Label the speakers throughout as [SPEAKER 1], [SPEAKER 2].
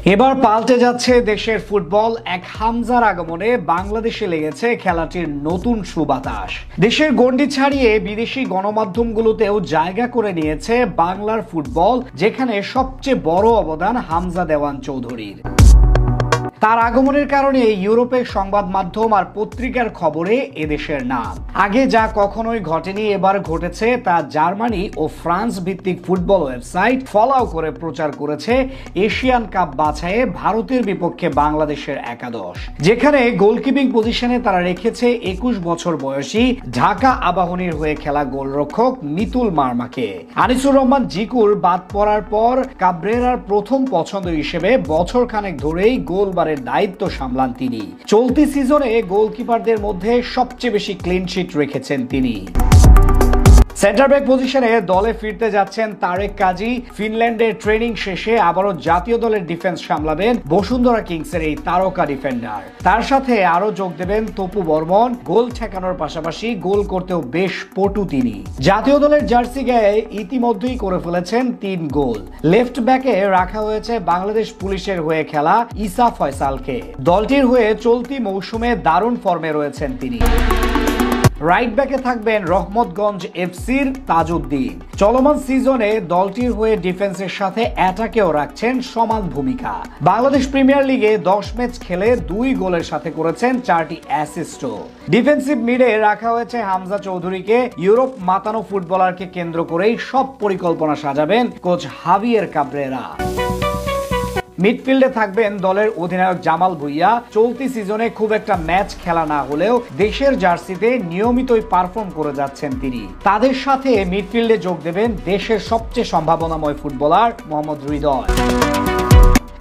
[SPEAKER 1] এবার পাল্টে যাচ্ছে দেশের ফুটবল। এক হামজার আগমনে বাংলাদেশে লেগেছে খেলাটির নতুন সুবাতাস। দেশের গণ্ডি ছাড়িয়ে বিদেশি গণমাধ্যমগুলোতেও জায়গা করে নিয়েছে বাংলার ফুটবল, যেখানে সবচেয়ে বড় অবদান হামজা দেওয়ান চৌধুরীর। তার আগমনের কারণে ইউরোপের সংবাদ মাধ্যম আর পত্রিকার খবরে এদেশের নাম। আগে যা কখনোই ঘটেনি এবার ঘটেছে, তা জার্মানি ও ফ্রান্স ভিত্তিক ফুটবল ওয়েবসাইট ফলাও করে প্রচার করেছে এশিয়ান কাপ বাছাইয়ে ভারতের বিপক্ষে বাংলাদেশের একাদশ, যেখানে গোলকিপিং পজিশনে তারা রেখেছে 21 বছর বয়সী ঢাকা আবাহনীর হয়ে খেলা গোলরক্ষক মিতুল মার্মাকে। আনিসুর রহমান জিকুর বাদ পড়ার পর কাব্রেরার প্রথম পছন্দ হিসেবে বছর খানেক ধরেই গোলবারের দায়িত্ব সামলান তিনি। চলতি সিজনে গোলকিপারদের মধ্যে সবচেয়ে বেশি ক্লিন শিট রেখেছেন তিনি। সেন্টার ব্যাক পজিশনে দলে ফিরতে যাচ্ছেন তারেক কাজী। ফিনল্যান্ডের ট্রেনিং শেষে আবারও জাতীয় দলের ডিফেন্স সামলাবেন বসুন্ধরা কিংসের এই তারকা ডিফেন্ডার। তার সাথে আরো যোগ দেবেন তপু বর্মন। গোল ঠেকানোর পাশাপাশি গোল করতেও বেশ পটু তিনি। জাতীয় দলের জার্সি গায়ে ইতিমধ্যেই করে ফেলেছেন 3 গোল। লেফট ব্যাকে রাখা হয়েছে বাংলাদেশ পুলিশের হয়ে খেলা ইসা ফয়সালকে। দলটির হয়ে চলতি মৌসুমে দারুণ ফর্মে রয়েছেন তিনি। রাইট ব্যাকে থাকবেন রহমতগঞ্জ এফসির তাজউদ্দিন। চলমান সিজনে দলটির হয়ে ডিফেন্সের সাথে অ্যাটাকেও রাখছেন সমান ভূমিকা। বাংলাদেশ প্রিমিয়ার লিগে 10 ম্যাচ খেলে 2 গোলের সাথে করেছেন 4টি অ্যাসিস্টও। ডিফেন্সিভ মিডে রাখা হয়েছে হামজা চৌধুরীকে। ইউরোপ মাতানো ফুটবলারকে কেন্দ্র করেই সব পরিকল্পনা সাজাবেন কোচ হাভিয়ের কাব্রেরা। মিডফিল্ডে থাকবেন দলের অধিনায়ক জামাল ভুঁইয়া। চলতি সিজনে খুব একটা ম্যাচ খেলা না হলেও দেশের জার্সিতে নিয়মিতই পারফর্ম করে যাচ্ছেন তিনি। তাদের সাথে মিডফিল্ডে যোগ দেবেন দেশের সবচেয়ে সম্ভাবনাময় ফুটবলার মোহাম্মদ হৃদয়।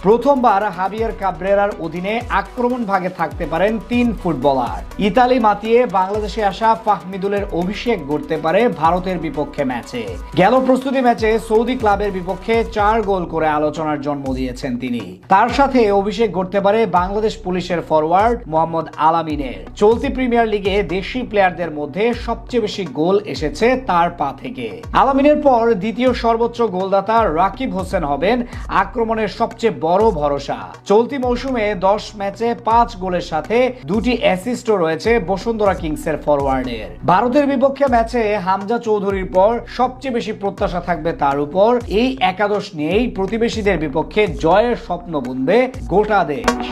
[SPEAKER 1] প্রথমবার হাভিয়ের কাব্রেরার অধীনে আক্রমণ ভাগে থাকতে পারেন 3 ফুটবলার। ইতালি মাতিয়ে বাংলাদেশে আসা ফাহমিদুলের অভিষেক ঘটতে পারে ভারতের বিপক্ষে ম্যাচে। গেল প্রস্তুতি ম্যাচে সৌদি ক্লাবের বিপক্ষে 4 গোল করে আলোচনার জন্ম দিয়েছেন তিনি। তার সাথে অভিষেক ঘটতে পারে বাংলাদেশ পুলিশের ফরওয়ার্ড মোহাম্মদ আলামিনের। চলতি প্রিমিয়ার লিগে দেশি প্লেয়ারদের মধ্যে সবচেয়ে বেশি গোল এসেছে তার পা থেকে। আলামিনের পর দ্বিতীয় সর্বোচ্চ গোলদাতা রাকিব হোসেন হবেন আক্রমণের সবচেয়ে বড় ভরসা। চলতি মৌসুমে 10 ম্যাচে 5 গোলের সাথে 2টি অ্যাসিস্টও রয়েছে বসুন্ধরা কিংসের ফরওয়ার্ডের। ভারতের বিপক্ষে ম্যাচে হামজা চৌধুরীর পর সবচেয়ে বেশি প্রত্যাশা থাকবে তার উপর। এই একাদশ নিয়েই প্রতিবেশীদের বিপক্ষে জয়ের স্বপ্ন বুনবে গোটা দেশ।